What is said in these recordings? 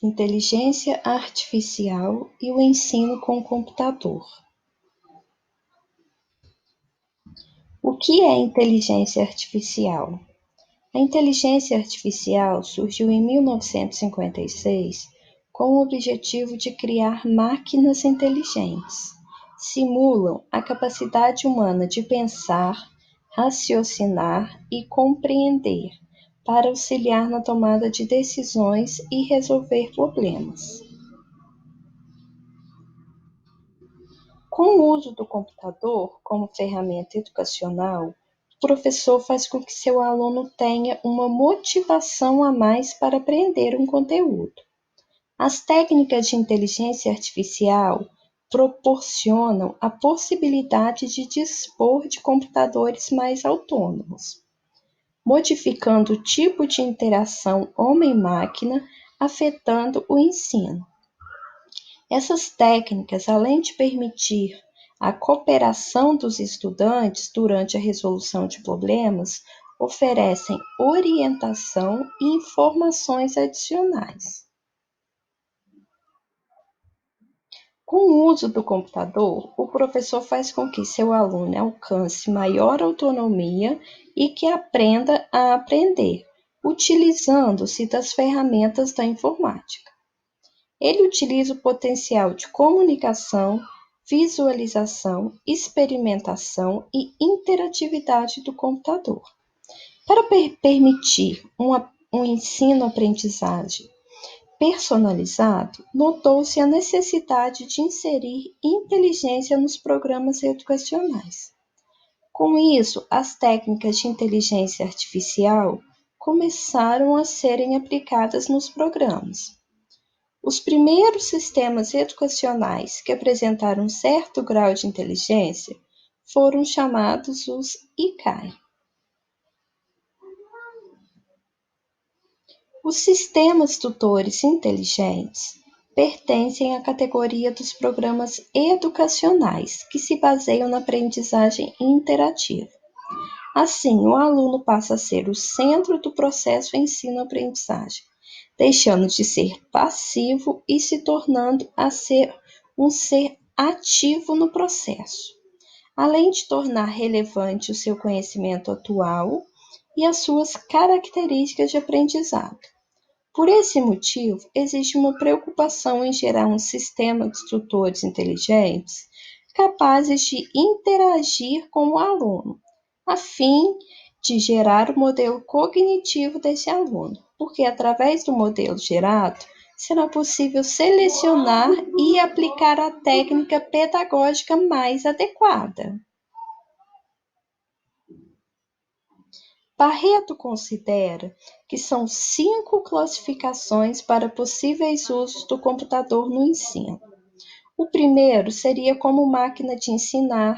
Inteligência artificial e o ensino com o computador. O que é inteligência artificial? A inteligência artificial surgiu em 1956 com o objetivo de criar máquinas inteligentes. Simulam a capacidade humana de pensar, raciocinar e compreender, para auxiliar na tomada de decisões e resolver problemas. Com o uso do computador como ferramenta educacional, o professor faz com que seu aluno tenha uma motivação a mais para aprender um conteúdo. As técnicas de inteligência artificial proporcionam a possibilidade de dispor de computadores mais autônomos, modificando o tipo de interação homem-máquina, afetando o ensino. Essas técnicas, além de permitir a cooperação dos estudantes durante a resolução de problemas, oferecem orientação e informações adicionais. Com o uso do computador, o professor faz com que seu aluno alcance maior autonomia e que aprenda a aprender, utilizando-se das ferramentas da informática. Ele utiliza o potencial de comunicação, visualização, experimentação e interatividade do computador. Para permitir um ensino-aprendizagem personalizado, notou-se a necessidade de inserir inteligência nos programas educacionais. Com isso, as técnicas de inteligência artificial começaram a serem aplicadas nos programas. Os primeiros sistemas educacionais que apresentaram certo grau de inteligência foram chamados os ICAI. Os sistemas tutores inteligentes pertencem à categoria dos programas educacionais que se baseiam na aprendizagem interativa. Assim, o aluno passa a ser o centro do processo ensino-aprendizagem, deixando de ser passivo e se tornando a ser um ser ativo no processo, além de tornar relevante o seu conhecimento atual e as suas características de aprendizado. Por esse motivo, existe uma preocupação em gerar um sistema de tutores inteligentes capazes de interagir com o aluno, a fim de gerar o modelo cognitivo desse aluno, porque através do modelo gerado, será possível selecionar e aplicar a técnica pedagógica mais adequada. Barreto considera que são 5 classificações para possíveis usos do computador no ensino. O primeiro seria como máquina de ensinar,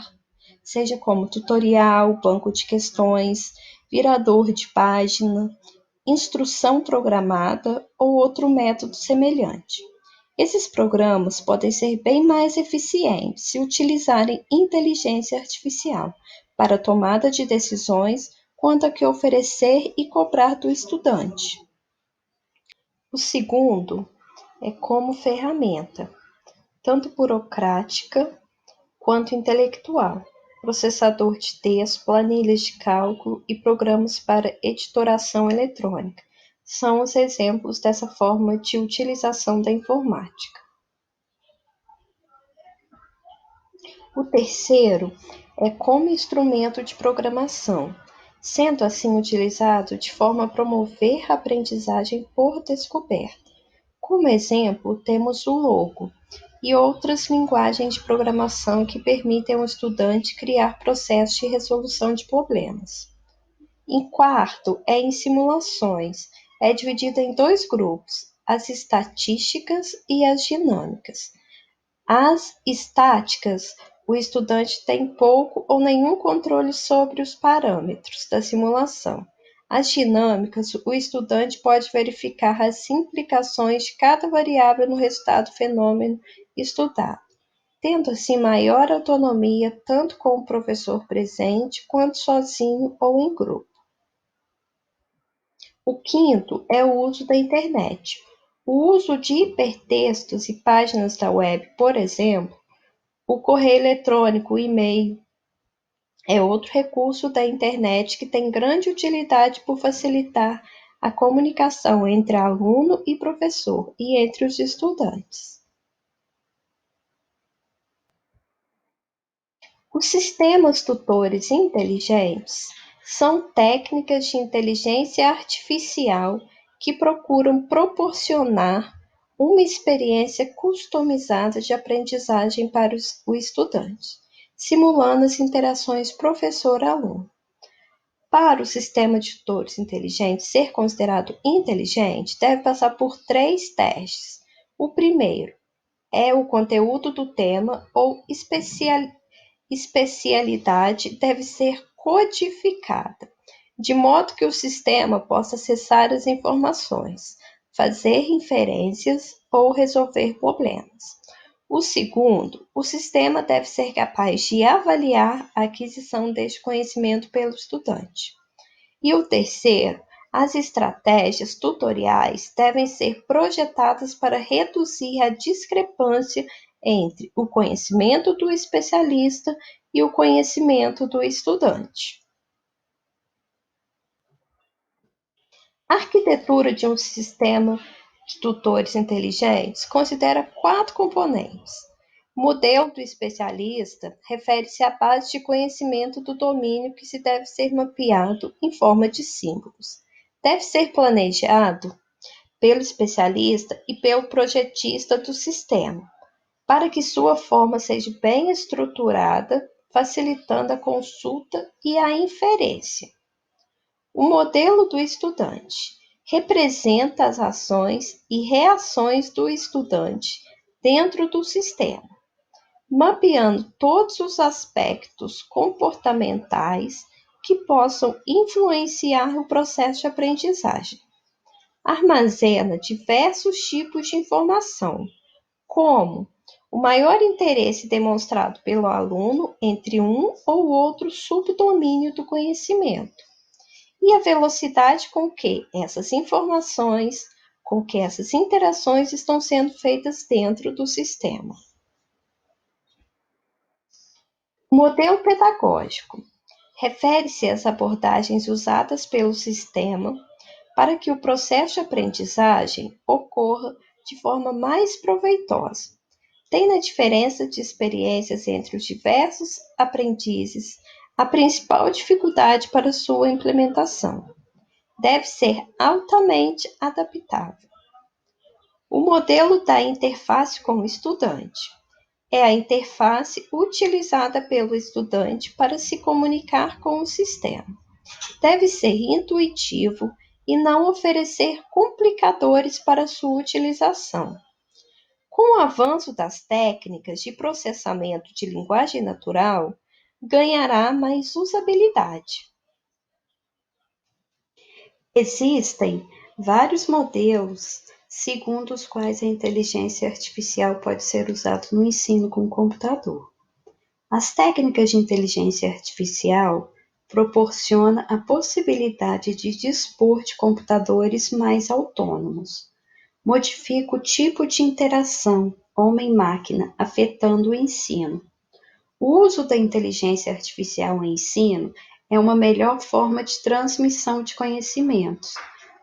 seja como tutorial, banco de questões, virador de página, instrução programada ou outro método semelhante. Esses programas podem ser bem mais eficientes se utilizarem inteligência artificial para a tomada de decisões quanto a que oferecer e cobrar do estudante. O segundo é como ferramenta, tanto burocrática quanto intelectual, processador de texto, planilhas de cálculo e programas para editoração eletrônica. São os exemplos dessa forma de utilização da informática. O terceiro é como instrumento de programação, sendo assim utilizado de forma a promover a aprendizagem por descoberta. Como exemplo, temos o Logo e outras linguagens de programação que permitem ao estudante criar processos de resolução de problemas. Em quarto, é em simulações. É dividida em 2 grupos, as estatísticas e as dinâmicas. As estáticas, o estudante tem pouco ou nenhum controle sobre os parâmetros da simulação. As dinâmicas, o estudante pode verificar as implicações de cada variável no resultado do fenômeno estudado, tendo assim maior autonomia tanto com o professor presente quanto sozinho ou em grupo. O quinto é o uso da internet. O uso de hipertextos e páginas da web, por exemplo, o correio eletrônico, o e-mail, é outro recurso da internet que tem grande utilidade por facilitar a comunicação entre aluno e professor e entre os estudantes. Os sistemas tutores inteligentes são técnicas de inteligência artificial que procuram proporcionar uma experiência customizada de aprendizagem para o estudante, simulando as interações professor-aluno. Para o sistema de tutores inteligentes ser considerado inteligente, deve passar por 3 testes. O primeiro é o conteúdo do tema ou especialidade deve ser codificada, de modo que o sistema possa acessar as informações, fazer inferências ou resolver problemas. O segundo, o sistema deve ser capaz de avaliar a aquisição deste conhecimento pelo estudante. E o terceiro, as estratégias tutoriais devem ser projetadas para reduzir a discrepância entre o conhecimento do especialista e o conhecimento do estudante. A arquitetura de um sistema de tutores inteligentes considera 4 componentes. O modelo do especialista refere-se à base de conhecimento do domínio que se deve ser mapeado em forma de símbolos. Deve ser planejado pelo especialista e pelo projetista do sistema, para que sua forma seja bem estruturada, facilitando a consulta e a inferência. O modelo do estudante representa as ações e reações do estudante dentro do sistema, mapeando todos os aspectos comportamentais que possam influenciar o processo de aprendizagem. Armazena diversos tipos de informação, como o maior interesse demonstrado pelo aluno entre um ou outro subdomínio do conhecimento e a velocidade com que essas informações, com que essas interações estão sendo feitas dentro do sistema. O modelo pedagógico refere-se às abordagens usadas pelo sistema para que o processo de aprendizagem ocorra de forma mais proveitosa. Tem na diferença de experiências entre os diversos aprendizes a principal dificuldade para sua implementação. Deve ser altamente adaptável. O modelo da interface com o estudante é a interface utilizada pelo estudante para se comunicar com o sistema. Deve ser intuitivo e não oferecer complicadores para sua utilização. Com o avanço das técnicas de processamento de linguagem natural, ganhará mais usabilidade. Existem vários modelos segundo os quais a inteligência artificial pode ser usada no ensino com o computador. As técnicas de inteligência artificial proporcionam a possibilidade de dispor de computadores mais autônomos. Modifica o tipo de interação homem-máquina, afetando o ensino. O uso da inteligência artificial no ensino é uma melhor forma de transmissão de conhecimentos,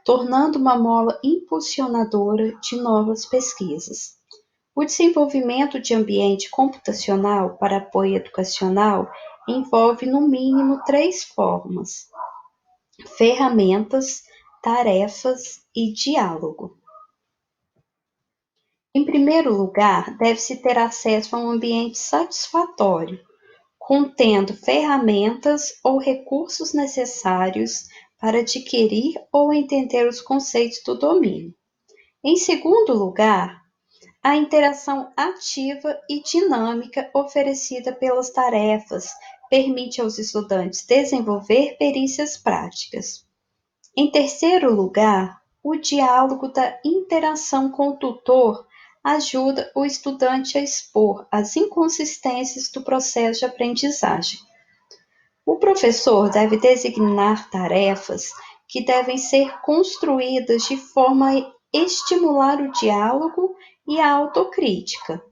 tornando uma mola impulsionadora de novas pesquisas. O desenvolvimento de ambiente computacional para apoio educacional envolve, no mínimo, 3 formas: ferramentas, tarefas e diálogo. Em primeiro lugar, deve-se ter acesso a um ambiente satisfatório, contendo ferramentas ou recursos necessários para adquirir ou entender os conceitos do domínio. Em segundo lugar, a interação ativa e dinâmica oferecida pelas tarefas permite aos estudantes desenvolver perícias práticas. Em terceiro lugar, o diálogo da interação com o tutor ajuda o estudante a expor as inconsistências do processo de aprendizagem. O professor deve designar tarefas que devem ser construídas de forma estimular o diálogo e a autocrítica.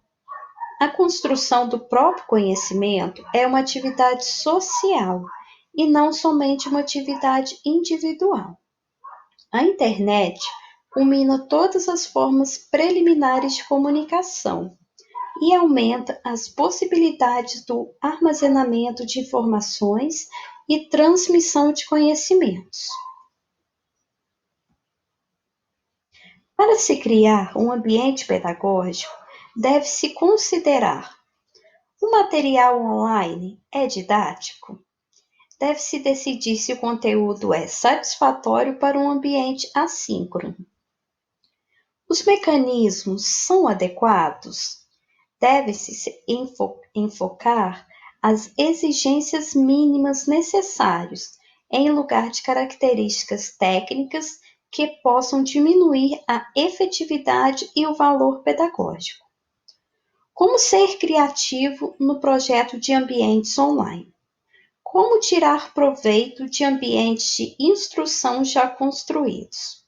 A construção do próprio conhecimento é uma atividade social e não somente uma atividade individual. A internet combina todas as formas preliminares de comunicação e aumenta as possibilidades do armazenamento de informações e transmissão de conhecimentos. Para se criar um ambiente pedagógico, deve-se considerar: o material online é didático? Deve-se decidir se o conteúdo é satisfatório para um ambiente assíncrono. Os mecanismos são adequados? Deve-se enfocar as exigências mínimas necessárias, em lugar de características técnicas que possam diminuir a efetividade e o valor pedagógico. Como ser criativo no projeto de ambientes online? Como tirar proveito de ambientes de instrução já construídos?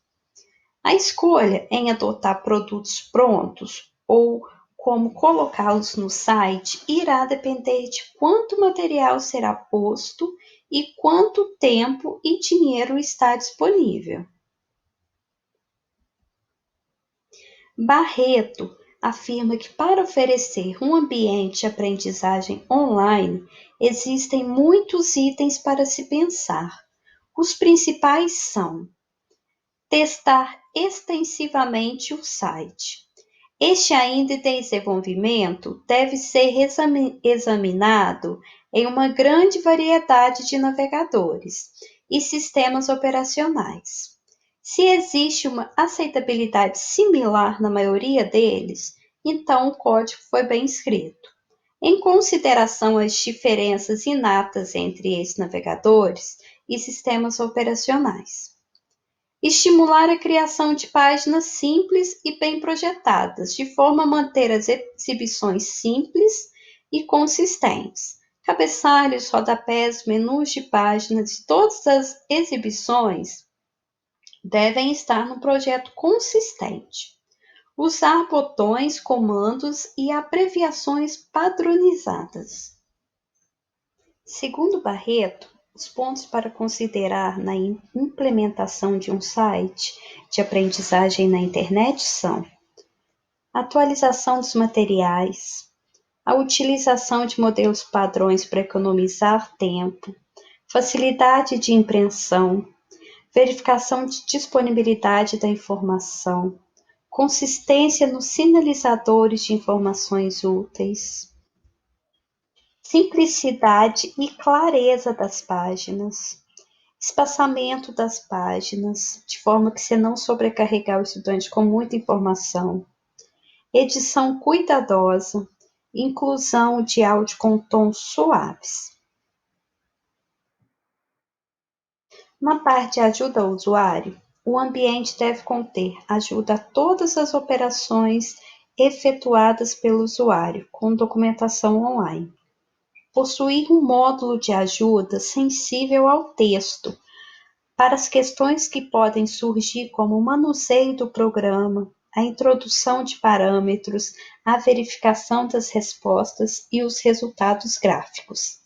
A escolha em adotar produtos prontos ou como colocá-los no site irá depender de quanto material será posto e quanto tempo e dinheiro está disponível. Barreto afirma que para oferecer um ambiente de aprendizagem online, existem muitos itens para se pensar. Os principais são: testar extensivamente o site. Este ainda em desenvolvimento deve ser examinado em uma grande variedade de navegadores e sistemas operacionais. Se existe uma aceitabilidade similar na maioria deles, então o código foi bem escrito. Em consideração às diferenças inatas entre esses navegadores e sistemas operacionais. Estimular a criação de páginas simples e bem projetadas, de forma a manter as exibições simples e consistentes. Cabeçalhos, rodapés, menus de páginas de todas as exibições devem estar no projeto consistente. Usar botões, comandos e abreviações padronizadas. Segundo Barreto, os pontos para considerar na implementação de um site de aprendizagem na internet são: atualização dos materiais, a utilização de modelos padrões para economizar tempo, facilidade de impressão, verificação de disponibilidade da informação, consistência nos sinalizadores de informações úteis, simplicidade e clareza das páginas, espaçamento das páginas, de forma que você não sobrecarregar o estudante com muita informação, edição cuidadosa, inclusão de áudio com tons suaves. Na parte de ajuda ao usuário, o ambiente deve conter ajuda a todas as operações efetuadas pelo usuário, com documentação online. Possuir um módulo de ajuda sensível ao texto, para as questões que podem surgir, como o manuseio do programa, a introdução de parâmetros, a verificação das respostas e os resultados gráficos.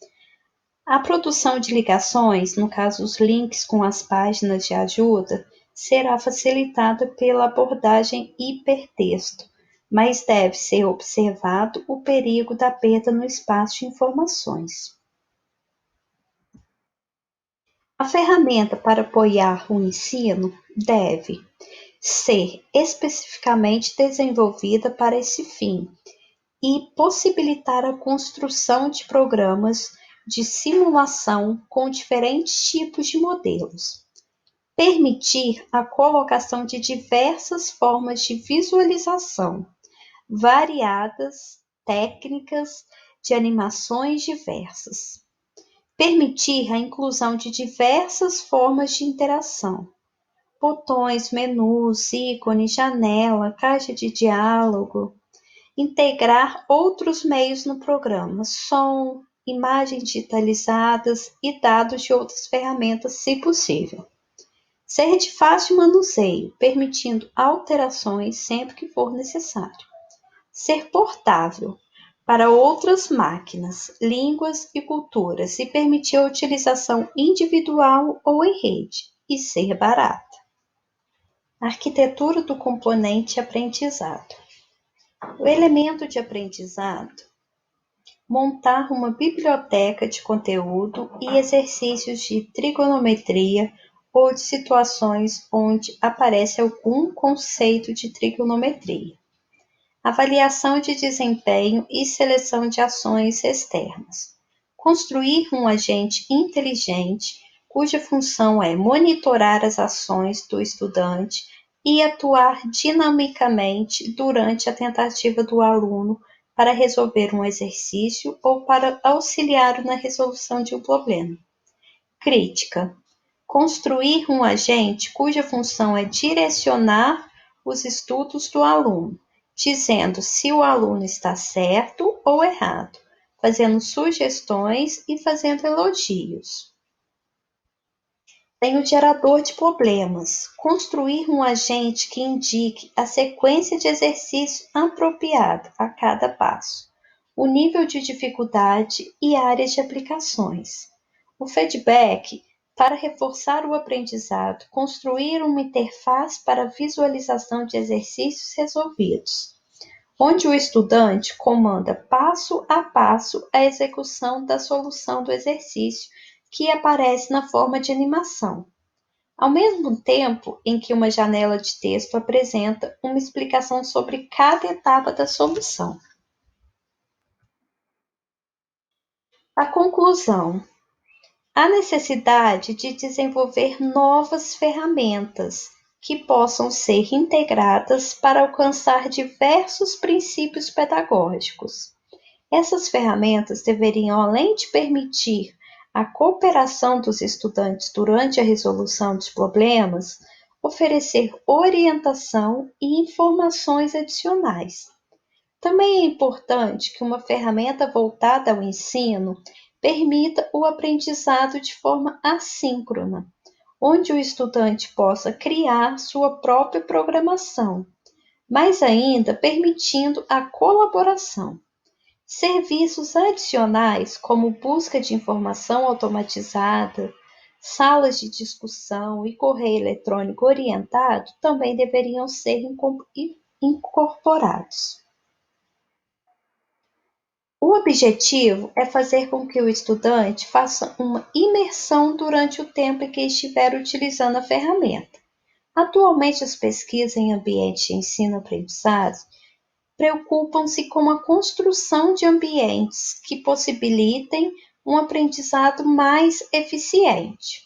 A produção de ligações, no caso os links com as páginas de ajuda, será facilitada pela abordagem hipertexto, mas deve ser observado o perigo da perda no espaço de informações. A ferramenta para apoiar o ensino deve ser especificamente desenvolvida para esse fim e possibilitar a construção de programas de simulação com diferentes tipos de modelos. Permitir a colocação de diversas formas de visualização, variadas, técnicas de animações diversas. Permitir a inclusão de diversas formas de interação, botões, menus, ícones, janela, caixa de diálogo. Integrar outros meios no programa, som, imagens digitalizadas e dados de outras ferramentas, se possível. Ser de fácil manuseio, permitindo alterações sempre que for necessário. Ser portável para outras máquinas, línguas e culturas e permitir a utilização individual ou em rede, e ser barata. Arquitetura do componente aprendizado. O elemento de aprendizado: montar uma biblioteca de conteúdo e exercícios de trigonometria ou de situações onde aparece algum conceito de trigonometria. Avaliação de desempenho e seleção de ações externas. Construir um agente inteligente, cuja função é monitorar as ações do estudante e atuar dinamicamente durante a tentativa do aluno para resolver um exercício ou para auxiliar na resolução de um problema. Crítica: construir um agente cuja função é direcionar os estudos do aluno, dizendo se o aluno está certo ou errado, fazendo sugestões e fazendo elogios. Tem o gerador de problemas: construir um agente que indique a sequência de exercício apropriada a cada passo, o nível de dificuldade e áreas de aplicações. O feedback: para reforçar o aprendizado, construir uma interface para visualização de exercícios resolvidos, onde o estudante comanda passo a passo a execução da solução do exercício que aparece na forma de animação, ao mesmo tempo em que uma janela de texto apresenta uma explicação sobre cada etapa da solução. A conclusão: há necessidade de desenvolver novas ferramentas que possam ser integradas para alcançar diversos princípios pedagógicos. Essas ferramentas deveriam, além de permitir a cooperação dos estudantes durante a resolução dos problemas, oferecer orientação e informações adicionais. Também é importante que uma ferramenta voltada ao ensino permita o aprendizado de forma assíncrona, onde o estudante possa criar sua própria programação, mas ainda permitindo a colaboração. Serviços adicionais, como busca de informação automatizada, salas de discussão e correio eletrônico orientado, também deveriam ser incorporados. O objetivo é fazer com que o estudante faça uma imersão durante o tempo em que estiver utilizando a ferramenta. Atualmente, as pesquisas em ambiente de ensino-aprendizagem preocupam-se com a construção de ambientes que possibilitem um aprendizado mais eficiente.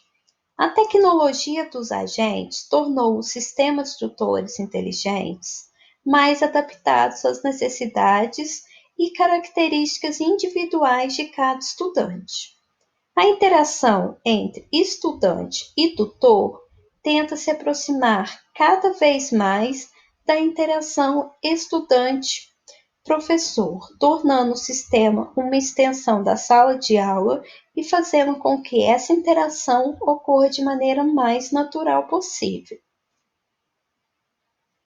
A tecnologia dos agentes tornou os sistemas tutores inteligentes mais adaptados às necessidades e características individuais de cada estudante. A interação entre estudante e tutor tenta se aproximar cada vez mais da interação estudante-professor, tornando o sistema uma extensão da sala de aula e fazendo com que essa interação ocorra de maneira mais natural possível.